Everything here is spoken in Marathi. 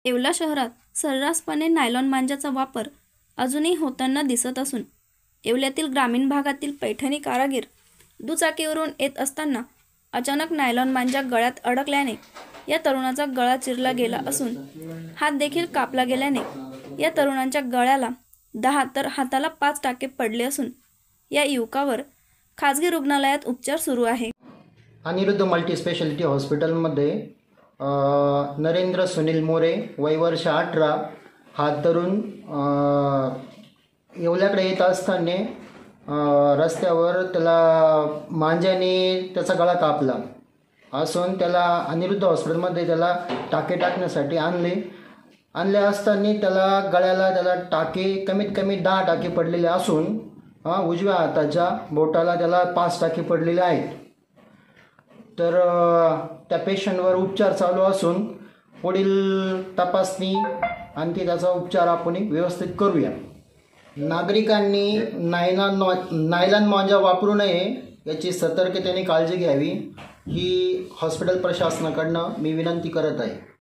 येवला शहरात सर्रासपणे नायलॉन मांजाचा वापर अजूनही होताना दिसत असून येवल्यातील ग्रामीण भागातील पैठणी कारागीर दुचाकीवरून येत असताना अचानक नायलॉन मांजा गळ्यात अडकल्याने या तरुणाचा गळा चिरला गेला असून हात देखील कापला गेल्याने या तरुणाच्या गळ्याला 10 तर हाताला 5 टाके पडले असून या युवकावर खाजगी रुग्णालयात उपचार सुरू आहे। अनिरुद्ध मल्टी स्पेशालिटी हॉस्पिटलमध्ये नरेंद्र सुनील मोरे वय वर्ष 18 हा तरुण येवल्याकडे येत असताना रस्त्यावर त्याला मांजाने त्याचा गळा कापला असून त्याला अनिरुद्ध हॉस्पिटलमध्ये त्याला टाके टाकण्यासाठी आणले असताना त्याला गळ्याला त्याला टाके कमीत कमी 10 टाके पडलेले असून उजव्या हाताच्या बोटाला त्याला 5 टाके पडलेले आहेत। तर त्या पेशंटवर उपचार चालू असून पुढील तपासणी आणि त्याचा उपचार आपण व्यवस्थित करूया। नागरिकांनी नायलॉन मांजा वापरू नये याची सतर्कतेने काळजी घ्यावी ही हॉस्पिटल प्रशासनाकडून मी विनंती करत आहे।